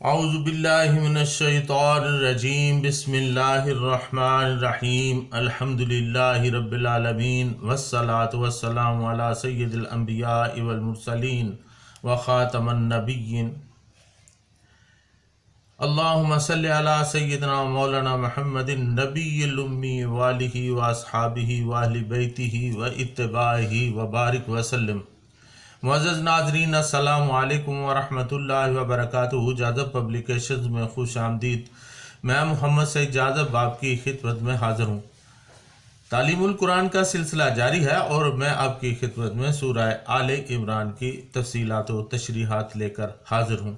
اعوذ باللہ من الشیطان الرجیم بسم اللہ الرحمن الرحیم الحمد للہ رب العالمین والصلاة والسلام علی سید الانبیاء والمرسلین وخاتم النبیین اللہم صلی علی سیدنا مولانا محمد النبی الامی والہ واصحابہ واہل بیتہ واتباعہ وبارک وسلم۔ معزز ناظرین، السلام علیکم ورحمۃ اللہ وبرکاتہ۔ جاذب پبلیکیشنز میں خوش آمدید۔ میں محمد سعید جاذب آپ کی خدمت میں حاضر ہوں۔ تعلیم القرآن کا سلسلہ جاری ہے اور میں آپ کی خدمت میں سورہ آل عمران کی تفصیلات و تشریحات لے کر حاضر ہوں۔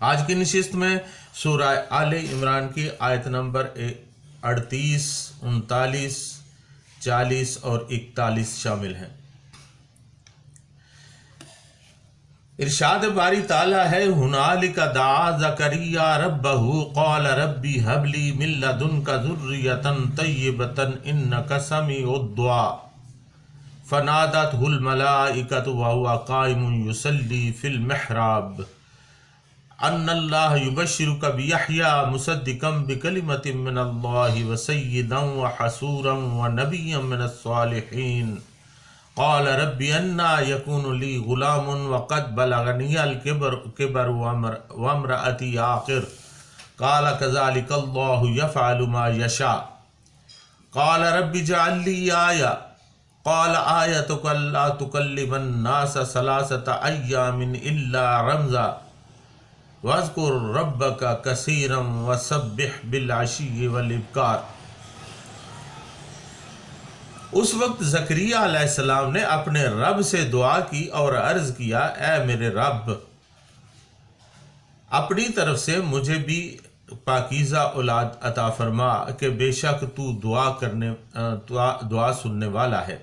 آج کی نشست میں سورہ آل عمران کی آیت نمبر 38، 39، 40 اور 41 شامل ہیں۔ ارشاد باری تعالیٰ ہے، ہنالک دعا زکریا ربہ قال ربی ہب لی من لدنک ذریۃ طیبۃ انک سمیع الدعاء فنادتہ الملائکۃ وہو قائم یصلی فی المحراب ان اللہ یبشرک بیحییٰ مصدقا بکلمۃ من اللہ وسیدا وحصورا ونبیا من الصالحین قال رب انا یکون لی غلام وقد بلغنی الکبر وامرأتی عاقر قال کذلک اللہ یفعل ما یشاء قال رب اجعل لی آیہ قال آیتک الا تکلم الناس ثلاثۃ ایام الا رمزا واذکر ربک کثیرا وسبح بالعشی والابکار۔ اس وقت زکریا علیہ السلام نے اپنے رب سے دعا کی اور عرض کیا، اے میرے رب، اپنی طرف سے مجھے بھی پاکیزہ اولاد عطا فرما کہ بے شک تو دعا سننے والا ہے۔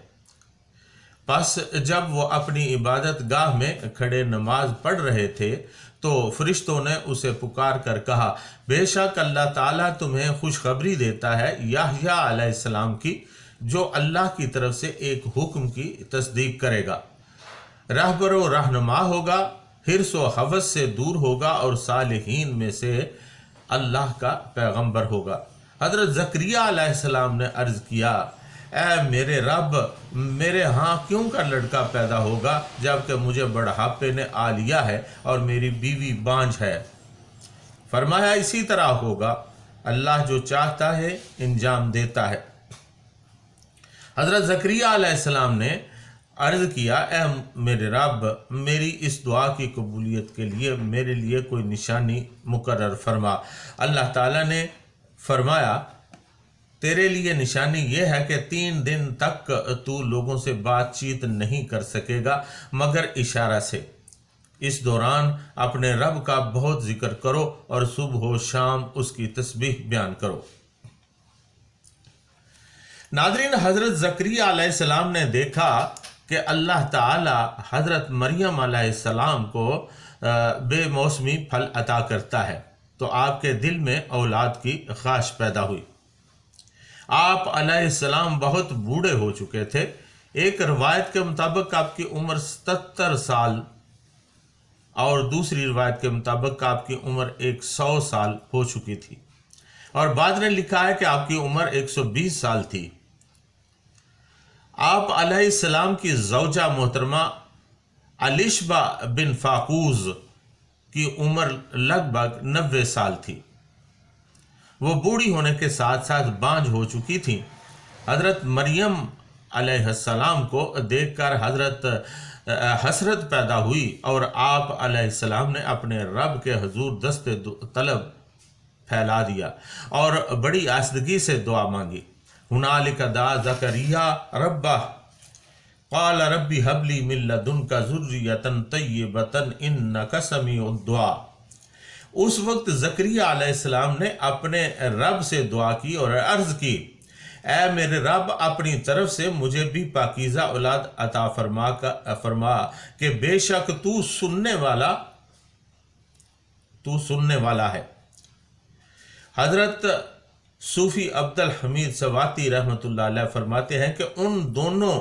پس جب وہ اپنی عبادت گاہ میں کھڑے نماز پڑھ رہے تھے تو فرشتوں نے اسے پکار کر کہا، بے شک اللہ تعالیٰ تمہیں خوشخبری دیتا ہے یحییٰ علیہ السلام کی، جو اللہ کی طرف سے ایک حکم کی تصدیق کرے گا، رہبر و رہنما ہوگا، حرص و حوث سے دور ہوگا اور صالحین میں سے اللہ کا پیغمبر ہوگا۔ حضرت زکریا علیہ السلام نے عرض کیا، اے میرے رب، میرے ہاں کیوں کا لڑکا پیدا ہوگا جبکہ مجھے بڑھاپے نے آ لیا ہے اور میری بیوی بانجھ ہے؟ فرمایا، اسی طرح ہوگا، اللہ جو چاہتا ہے انجام دیتا ہے۔ حضرت زکریا علیہ السلام نے عرض کیا، اے میرے رب، میری اس دعا کی قبولیت کے لیے میرے لیے کوئی نشانی مقرر فرما۔ اللہ تعالیٰ نے فرمایا، تیرے لیے نشانی یہ ہے کہ 3 دن تک تو لوگوں سے بات چیت نہیں کر سکے گا مگر اشارہ سے۔ اس دوران اپنے رب کا بہت ذکر کرو اور صبح و شام اس کی تسبیح بیان کرو۔ ناظرین، حضرت زکریا علیہ السلام نے دیکھا کہ اللہ تعالی حضرت مریم علیہ السلام کو بے موسمی پھل عطا کرتا ہے، تو آپ کے دل میں اولاد کی خواہش پیدا ہوئی۔ آپ علیہ السلام بہت بوڑھے ہو چکے تھے۔ ایک روایت کے مطابق آپ کی عمر 77 سال اور دوسری روایت کے مطابق آپ کی عمر 100 سال ہو چکی تھی، اور بعد نے لکھا ہے کہ آپ کی عمر 120 سال تھی۔ آپ علیہ السلام کی زوجہ محترمہ الشبہ بن فاقوز کی عمر لگ بھگ 90 سال تھی۔ وہ بوڑھی ہونے کے ساتھ ساتھ بانجھ ہو چکی تھی۔ حضرت مریم علیہ السلام کو دیکھ کر حضرت حسرت پیدا ہوئی اور آپ علیہ السلام نے اپنے رب کے حضور دست طلب پھیلا دیا اور بڑی آستگی سے دعا مانگی۔ ہنالک دعا زکریا ربہ قال ربی ہب لی من لدنک ذریۃ طیبۃ انک سمیع الدعاء۔ اس وقت زکریا علیہ السلام نے اپنے رب سے دعا کی اور عرض کی، اے میرے رب، اپنی طرف سے مجھے بھی پاکیزہ اولاد عطا فرما کہ بے شک تو سننے والا ہے۔ حضرت صوفی عبد الحمید سواتی رحمۃ اللہ علیہ فرماتے ہیں کہ ان دنوں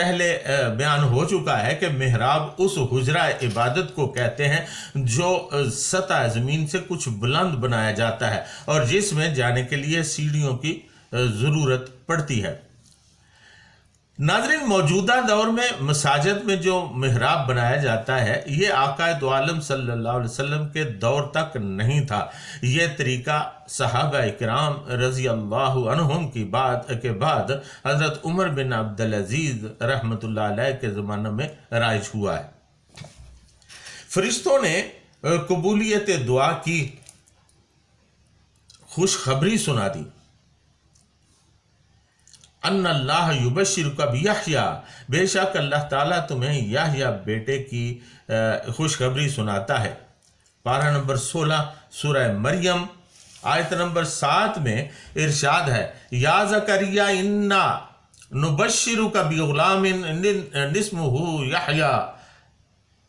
پہلے بیان ہو چکا ہے کہ محراب اس حجرہ عبادت کو کہتے ہیں جو سطح زمین سے کچھ بلند بنایا جاتا ہے اور جس میں جانے کے لیے سیڑھیوں کی ضرورت پڑتی ہے۔ ناظرین، موجودہ دور میں مساجد میں جو محراب بنایا جاتا ہے یہ آقا دو عالم صلی اللہ علیہ وسلم کے دور تک نہیں تھا۔ یہ طریقہ صحابہ اکرام رضی اللہ عنہم کے بعد حضرت عمر بن عبدالعزیز رحمۃ اللہ علیہ کے زمانے میں رائج ہوا ہے۔ فرشتوں نے قبولیت دعا کی خوشخبری سنا دی۔ ان اللہ یبشرک بیحییٰ، بے شک اللہ تعالیٰ تمہیں یحییٰ بیٹے کی خوشخبری سناتا ہے۔ پارہ نمبر 16 سورہ مریم آیت نمبر 7 میں ارشاد ہے، یا زکریا انا نبشرک بغلام اسمہ یحییٰ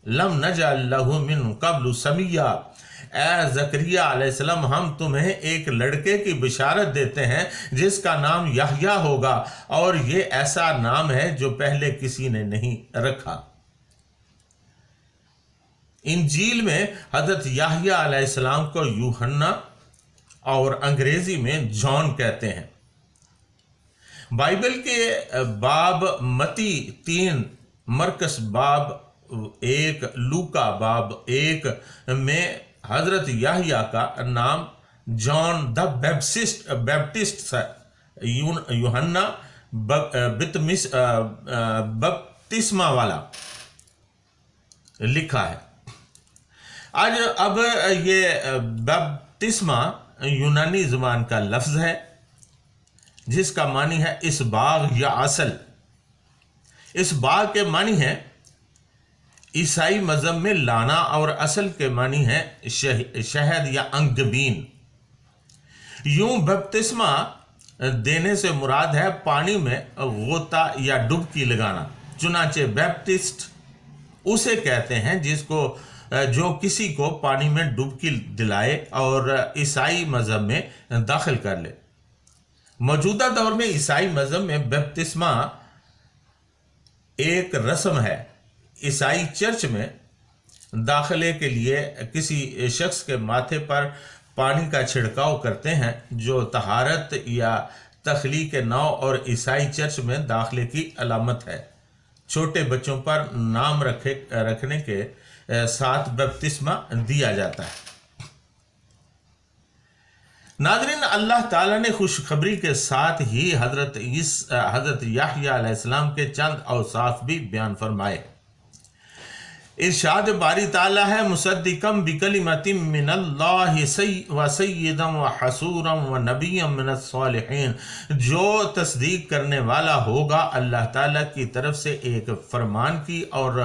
لم نجعل لہ من قبل سمیٰ، اے زکریا علیہ السلام ہم تمہیں ایک لڑکے کی بشارت دیتے ہیں جس کا نام یحییٰ ہوگا، اور یہ ایسا نام ہے جو پہلے کسی نے نہیں رکھا۔ انجیل میں حضرت یحییٰ علیہ السلام کو یوحنا اور انگریزی میں جان کہتے ہیں۔ بائبل کے باب متی 3، مرکس باب 1، لوکا باب 1 میں حضرت یحییٰ کا نام جان دا بیپٹسٹ یوحنا بپتسمہ والا لکھا ہے۔ اب یہ بپتسمہ یونانی زبان کا لفظ ہے جس کا معنی ہے اسباغ یا اصل۔ اسباغ کے معنی ہے عیسائی مذہب میں لانا، اور اصل کے معنی ہے شہد یا انگبین۔ یوں بپتسمہ دینے سے مراد ہے پانی میں غوطہ یا ڈبکی لگانا۔ چنانچہ بیپٹسٹ اسے کہتے ہیں جو کسی کو پانی میں ڈبکی دلائے اور عیسائی مذہب میں داخل کر لے۔ موجودہ دور میں عیسائی مذہب میں بپتسمہ ایک رسم ہے۔ عیسائی چرچ میں داخلے کے لیے کسی شخص کے ماتھے پر پانی کا چھڑکاؤ کرتے ہیں جو طہارت یا تخلیق نو اور عیسائی چرچ میں داخلے کی علامت ہے۔ چھوٹے بچوں پر نام رکھنے کے ساتھ بپتسمہ دیا جاتا ہے۔ ناظرین، اللہ تعالیٰ نے خوشخبری کے ساتھ ہی حضرت یحییٰ علیہ السلام کے چند اوصاف بھی بیان فرمائے۔ ارشاد باری تعالیٰ ہے، مصدقم بکلمۃ من اللہ وسیدا وحصورا ونبیا من الصالحین، جو تصدیق کرنے والا ہوگا اللہ تعالیٰ کی طرف سے ایک فرمان کی، اور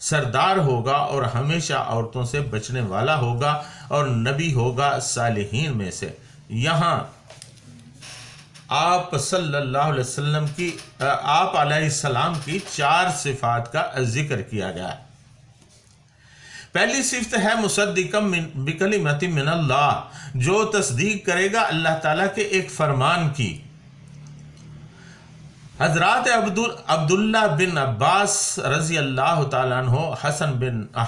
سردار ہوگا اور ہمیشہ عورتوں سے بچنے والا ہوگا، اور نبی ہوگا صالحین میں سے۔ یہاں آپ صلی اللہ علیہ وسلم کی آپ علیہ السلام کی 4 صفات کا ذکر کیا گیا ہے۔ پہلی صفت ہے مصدقم بکلمۃ من اللہ، جو تصدیق کرے گا اللہ تعالیٰ کے ایک فرمان کی۔ حضرات عبداللہ بن عباس رضی اللہ تعالیٰ عنہ،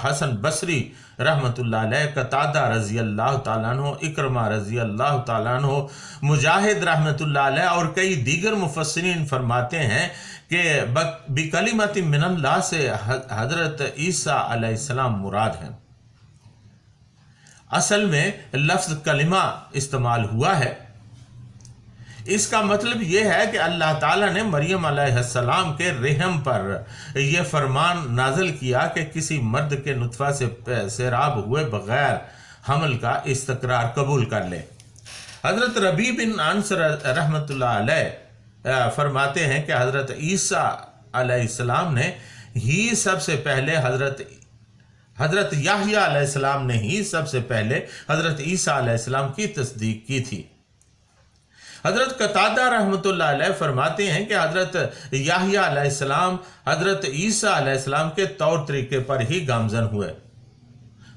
حسن بصری رحمۃ اللہ علیہ، قتادہ رضی اللہ تعالیٰ عنہ، اکرمہ رضی اللہ تعالیٰ عنہ، مجاہد رحمۃ اللہ علیہ اور کئی دیگر مفسرین فرماتے ہیں کہ بکلمۃ من اللہ سے حضرت عیسیٰ علیہ السلام مراد ہیں۔ اصل میں لفظ کلمہ استعمال ہوا ہے۔ اس کا مطلب یہ ہے کہ اللہ تعالیٰ نے مریم علیہ السلام کے رحم پر یہ فرمان نازل کیا کہ کسی مرد کے نطفہ سے سیراب ہوئے بغیر حمل کا استقرار قبول کر لے۔ حضرت ربیع بن انس رحمۃ اللہ علیہ فرماتے ہیں کہ حضرت عیسیٰ علیہ السلام نے ہی سب سے پہلے حضرت یحییٰ علیہ السلام نے ہی سب سے پہلے حضرت عیسیٰ علیہ السلام کی تصدیق کی تھی۔ حضرت قتادہ رحمۃ اللہ علیہ فرماتے ہیں کہ حضرت یحییٰ علیہ السلام حضرت عیسیٰ علیہ السلام کے طور طریقے پر ہی گامزن ہوئے۔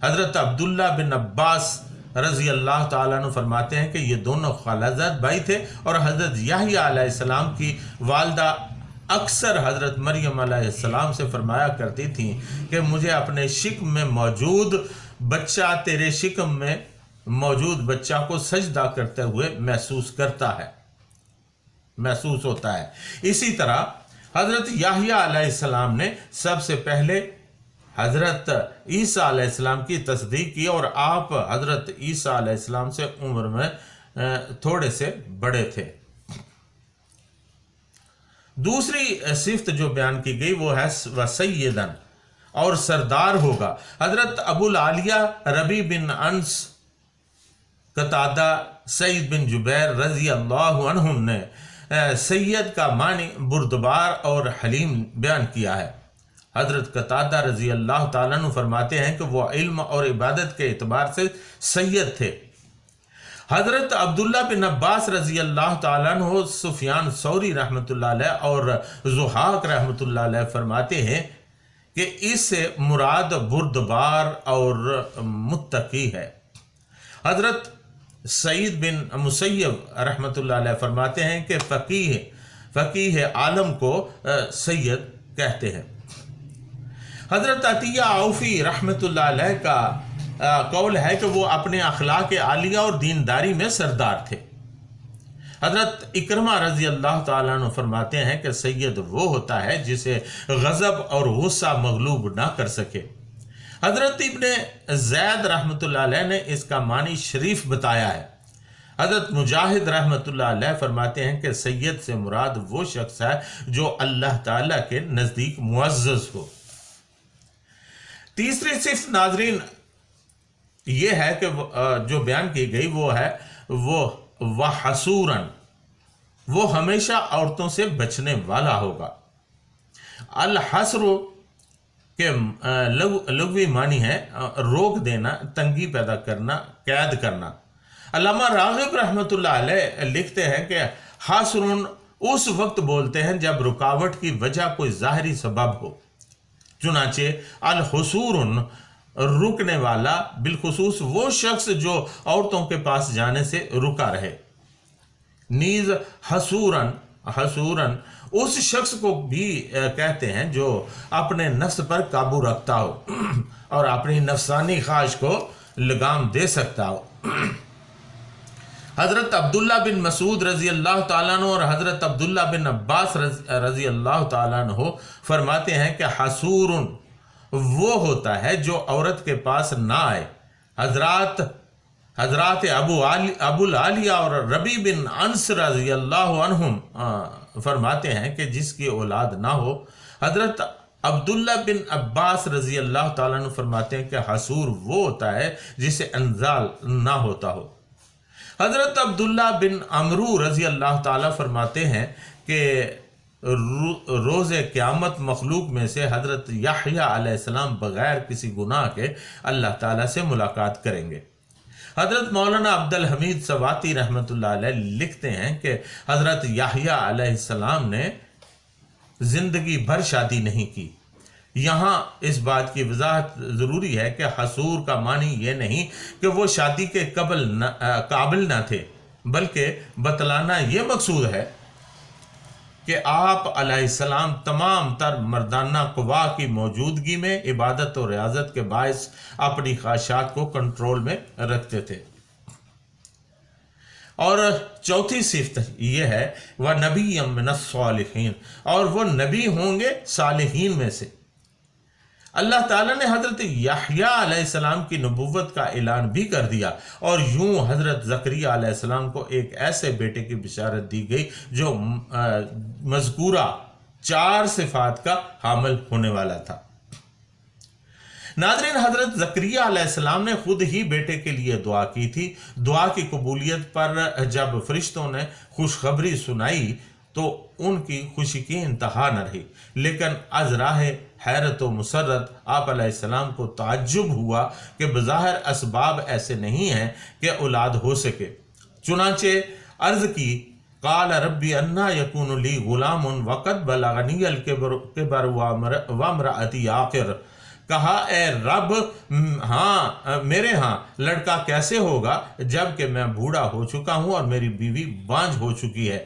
حضرت عبداللہ بن عباس رضی اللہ تعالیٰ عنہ فرماتے ہیں کہ یہ دونوں خالہ زاد بھائی تھے، اور حضرت یحییٰ علیہ السلام کی والدہ اکثر حضرت مریم علیہ السلام سے فرمایا کرتی تھیں کہ مجھے اپنے شکم میں موجود بچہ تیرے شکم میں موجود بچہ کو سجدہ کرتے ہوئے محسوس ہوتا ہے۔ اسی طرح حضرت یحییٰ علیہ السلام نے سب سے پہلے حضرت عیسیٰ علیہ السلام کی تصدیق کی، اور آپ حضرت عیسیٰ علیہ السلام سے عمر میں تھوڑے سے بڑے تھے۔ دوسری صفت جو بیان کی گئی وہ ہے وسیدن، اور سردار ہوگا۔ حضرت ابو العالیہ ربی بن انس، قتادہ، سعید بن جبیر رضی اللہ عنہم نے سید کا معنی بردبار اور حلیم بیان کیا ہے۔ حضرت قتادہ رضی اللہ تعالیٰ عنہ فرماتے ہیں کہ وہ علم اور عبادت کے اعتبار سے سید تھے۔ حضرت عبداللہ بن عباس رضی اللہ تعالیٰ عنہ، سفیان ثوری رحمۃ اللہ علیہ اور ضحاک رحمۃ اللہ علیہ فرماتے ہیں کہ اس سے مراد بردبار اور متقی ہے۔ حضرت سعید بن مسیب رحمۃ اللہ علیہ فرماتے ہیں کہ فقیہ عالم کو سید کہتے ہیں۔ حضرت عطیہ عوفی رحمۃ اللہ علیہ کا قول ہے کہ وہ اپنے اخلاق عالیہ اور دینداری میں سردار تھے۔ حضرت اکرمہ رضی اللہ تعالیٰ عنہ فرماتے ہیں کہ سید وہ ہوتا ہے جسے غضب اور غصہ مغلوب نہ کر سکے۔ حضرت ابن زید رحمۃ اللہ علیہ نے اس کا معنی شریف بتایا ہے۔ حضرت مجاہد رحمۃ اللہ علیہ فرماتے ہیں کہ سید سے مراد وہ شخص ہے جو اللہ تعالیٰ کے نزدیک معزز ہو۔ تیسری صفت ناظرین یہ ہے کہ جو بیان کی گئی وہ ہے وہ حسوراً، وہ ہمیشہ عورتوں سے بچنے والا ہوگا۔ الحسر کے لغوی معنی ہے روک دینا، تنگی پیدا کرنا، قید کرنا۔ علامہ راغب رحمۃ اللہ علیہ لکھتے ہیں کہ حسر اس وقت بولتے ہیں جب رکاوٹ کی وجہ کوئی ظاہری سبب ہو۔ چنانچہ الحسور رکنے والا بالخصوص وہ شخص جو عورتوں کے پاس جانے سے رکا رہے۔ نیز حسوراً اس شخص کو بھی کہتے ہیں جو اپنے نفس پر قابو رکھتا ہو اور اپنی نفسانی خواہش کو لگام دے سکتا ہو۔ حضرت عبداللہ بن مسعود رضی اللہ تعالیٰ عنہ اور حضرت عبداللہ بن عباس رضی اللہ تعالیٰ عنہ فرماتے ہیں کہ حسور وہ ہوتا ہے جو عورت کے پاس نہ آئے۔ حضرات ابو العالیہ اور ربی بن انس رضی اللہ عنہم فرماتے ہیں کہ جس کی اولاد نہ ہو۔ حضرت عبداللہ بن عباس رضی اللہ تعالیٰ عنہ فرماتے ہیں کہ حسور وہ ہوتا ہے جسے انزال نہ ہوتا ہو۔ حضرت عبداللہ بن عمرو رضی اللہ تعالیٰ فرماتے ہیں کہ روز قیامت مخلوق میں سے حضرت یحییٰ علیہ السلام بغیر کسی گناہ کے اللہ تعالیٰ سے ملاقات کریں گے۔ حضرت مولانا عبد الحمید سواتی رحمۃ اللہ علیہ لکھتے ہیں کہ حضرت یحییٰ علیہ السلام نے زندگی بھر شادی نہیں کی۔ یہاں اس بات کی وضاحت ضروری ہے کہ حسور کا معنی یہ نہیں کہ وہ شادی کے قابل نہ تھے، بلکہ بتلانا یہ مقصود ہے کہ آپ علیہ السلام تمام تر مردانہ قوا کی موجودگی میں عبادت اور ریاضت کے باعث اپنی خواہشات کو کنٹرول میں رکھتے تھے۔ اور چوتھی صفت یہ ہے وَنَبِيًّا مِّنَ الصَّالِحِينَ، اور وہ نبی ہوں گے صالحین میں سے۔ اللہ تعالیٰ نے حضرت یحییٰ علیہ السلام کی نبوت کا اعلان بھی کر دیا، اور یوں حضرت زکریا علیہ السلام کو ایک ایسے بیٹے کی بشارت دی گئی جو مذکورہ 4 صفات کا حامل ہونے والا تھا۔ ناظرین، حضرت زکریا علیہ السلام نے خود ہی بیٹے کے لیے دعا کی تھی۔ دعا کی قبولیت پر جب فرشتوں نے خوشخبری سنائی تو ان کی خوشی کی انتہا نہ رہی، لیکن از راہ حیرت و مسرت آپ علیہ السلام کو تعجب ہوا کہ بظاہر اسباب ایسے نہیں ہیں کہ اولاد ہو سکے۔ چنانچہ عرض کی قال ربی انا یکون لی غلام وقد بلغنی الکبر وامرأتی عاقر، کہا اے رب میرے ہاں لڑکا کیسے ہوگا جب کہ میں بوڑھا ہو چکا ہوں اور میری بیوی بانجھ ہو چکی ہے۔